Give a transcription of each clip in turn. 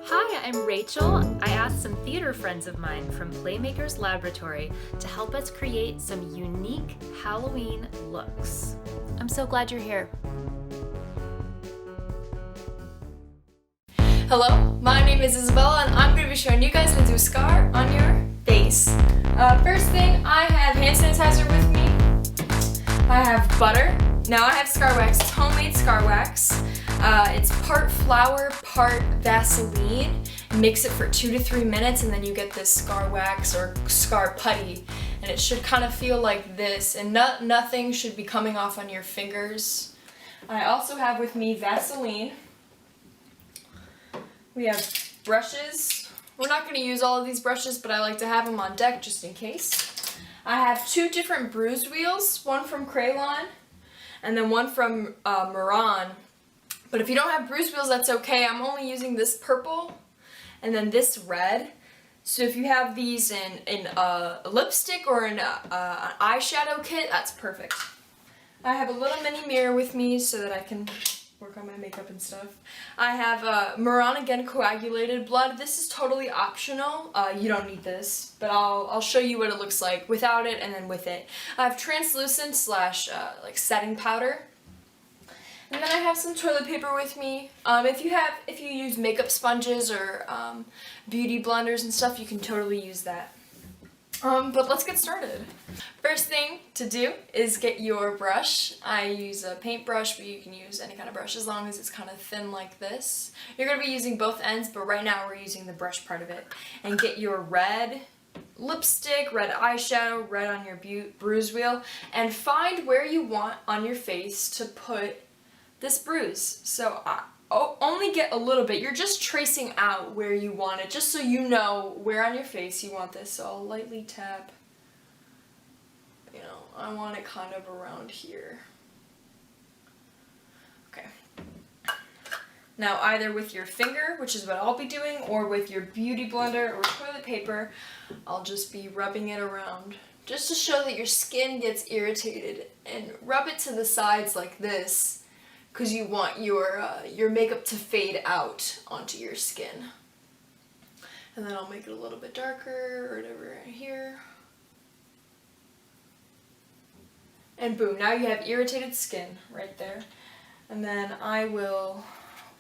Hi, I'm Rachel. I asked some theater friends of mine from PlayMakers Laboratory to help us create some unique Halloween looks. I'm so glad you're here. Hello, my name is Isabella and I'm going to be showing you guys how to do a scar on your face. First thing, I have hand sanitizer with me. I have butter. Now I have scar wax. It's homemade scar wax. It's part flour, part Vaseline. Mix it for 2 to 3 minutes and then you get this scar wax or scar putty. And it should kind of feel like this, and nothing should be coming off on your fingers. I also have with me Vaseline. We have brushes. We're not going to use all of these brushes, but I like to have them on deck just in case. I have 2 different bruise wheels, one from Crayon and then one from Moran. But if you don't have bruise wheels, that's okay. I'm only using this purple and then this red. So if you have these in a lipstick or an eyeshadow kit, that's perfect. I have a little mini mirror with me so that I can work on my makeup and stuff. I have Moran again coagulated blood. This is totally optional. You don't need this, but I'll show you what it looks like without it and then with it. I have translucent slash like setting powder. And then I have some toilet paper with me. If you use makeup sponges or beauty blenders and stuff, you can totally use that. But let's get started. First thing to do is get your brush. I use a paintbrush, but you can use any kind of brush as long as it's kind of thin like this. You're going to be using both ends, but right now we're using the brush part of it. And get your red lipstick, red eyeshadow, red on your bruise wheel, and find where you want on your face to put this bruise. So only get a little bit. You're just tracing out where you want it, just so you know where on your face you want this. So I'll lightly tap, I want it kind of around here. Okay. Now either with your finger, which is what I'll be doing, or with your beauty blender or toilet paper, I'll just be rubbing it around, just to show that your skin gets irritated, and rub it to the sides like this, because you want your makeup to fade out onto your skin. And then I'll make it a little bit darker, or whatever, right here. And boom, now you have irritated skin right there. And then I will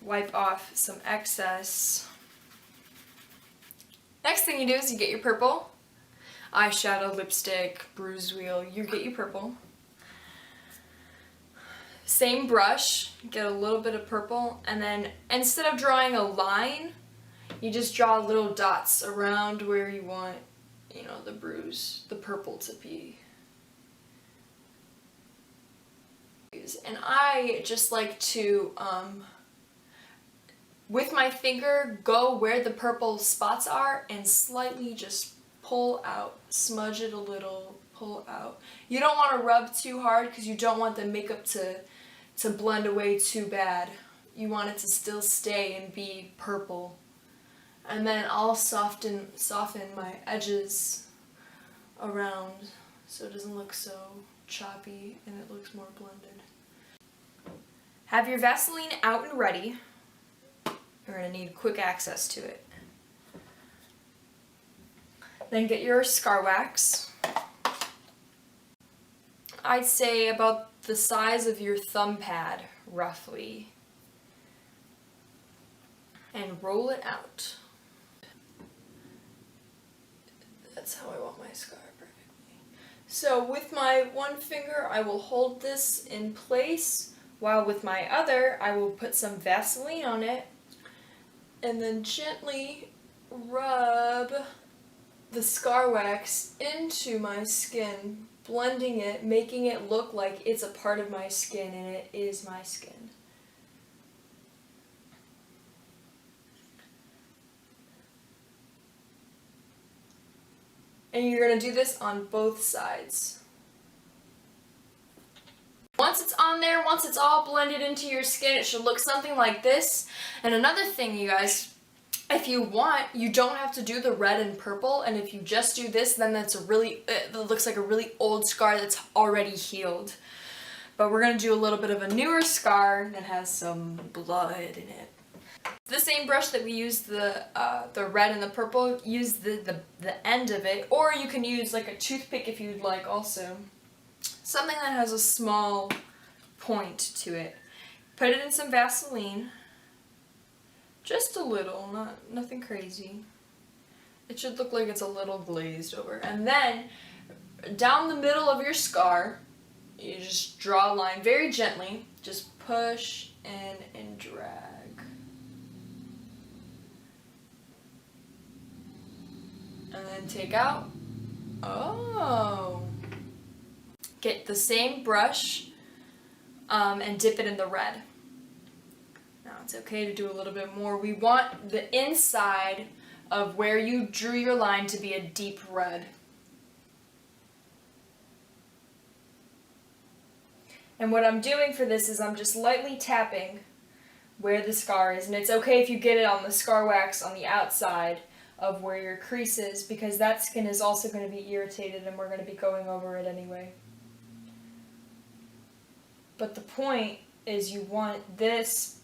wipe off some excess. Next thing you do is you get your purple. Eyeshadow, lipstick, bruise wheel, you get your purple. Same brush, get a little bit of purple, and then instead of drawing a line, you just draw little dots around where you want, the bruise, the purple to be. And I just like to, with my finger, go where the purple spots are and slightly just pull out, smudge it a little, pull out. You don't want to rub too hard because you don't want the makeup to blend away too bad. You want it to still stay and be purple. And then I'll soften my edges around so it doesn't look so choppy and it looks more blended. Have your Vaseline out and ready. You're going to need quick access to it. Then get your scar wax. I'd say about the size of your thumb pad, roughly. And roll it out. That's how I want my scar perfectly. So with my one finger, I will hold this in place, while with my other, I will put some Vaseline on it, and then gently rub the scar wax into my skin, blending it, making it look like it's a part of my skin, and it is my skin. And you're going to do this on both sides. Once it's on there, once it's all blended into your skin, it should look something like this. And another thing, you guys, if you want, you don't have to do the red and purple, and if you just do this, then it looks like a really old scar that's already healed. But we're going to do a little bit of a newer scar that has some blood in it. The same brush that we used the red and the purple, use the end of it, or you can use like a toothpick if you'd like also. Something that has a small point to it. Put it in some Vaseline. Just a little, nothing crazy. It should look like it's a little glazed over. And then, down the middle of your scar, you just draw a line very gently. Just push in and drag. And then take out. Oh. Get the same brush and dip it in the red. Now it's okay to do a little bit more. We want the inside of where you drew your line to be a deep red. And what I'm doing for this is I'm just lightly tapping where the scar is. And it's okay if you get it on the scar wax on the outside of where your crease is, because that skin is also going to be irritated and we're going to be going over it anyway. But the point is you want this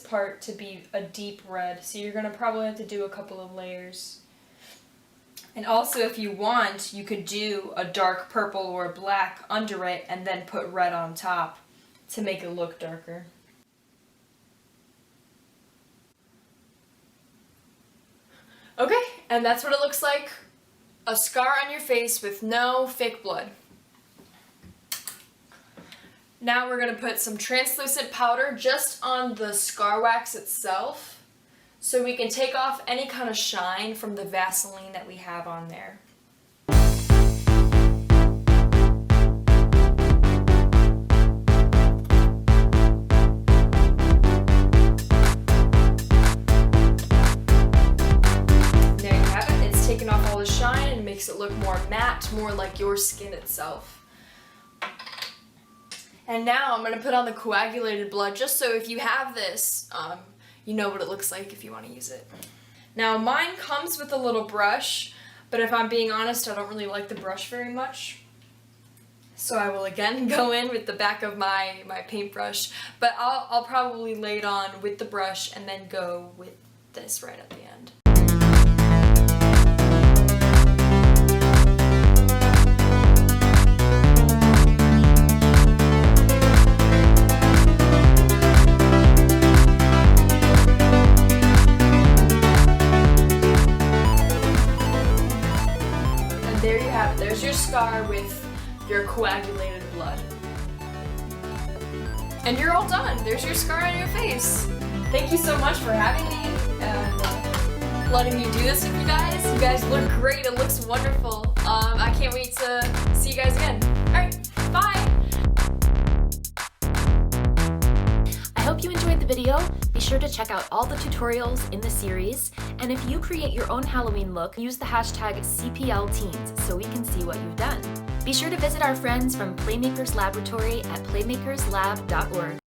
part to be a deep red, so you're going to probably have to do a couple of layers. And also, if you want, you could do a dark purple or black under it and then put red on top to make it look darker. Okay, and that's what it looks like. A scar on your face with no fake blood. Now we're going to put some translucent powder just on the scar wax itself, so we can take off any kind of shine from the Vaseline that we have on there. There you have it. It's taken off all the shine and makes it look more matte, more like your skin itself. And now I'm going to put on the coagulated blood, just so if you have this, you know what it looks like if you want to use it. Now mine comes with a little brush, but if I'm being honest, I don't really like the brush very much. So I will again go in with the back of my paintbrush, but I'll probably lay it on with the brush and then go with this right at the end. There you have it. There's your scar with your coagulated blood. And you're all done. There's your scar on your face. Thank you so much for having me and letting me do this with you guys. You guys look great. It looks wonderful. I can't wait to see you guys again. Alright, bye! I hope you enjoyed the video. Be sure to check out all the tutorials in the series, and if you create your own Halloween look, use the hashtag #CPLTeens so we can see what you've done. Be sure to visit our friends from PlayMakers Laboratory at playmakerslab.org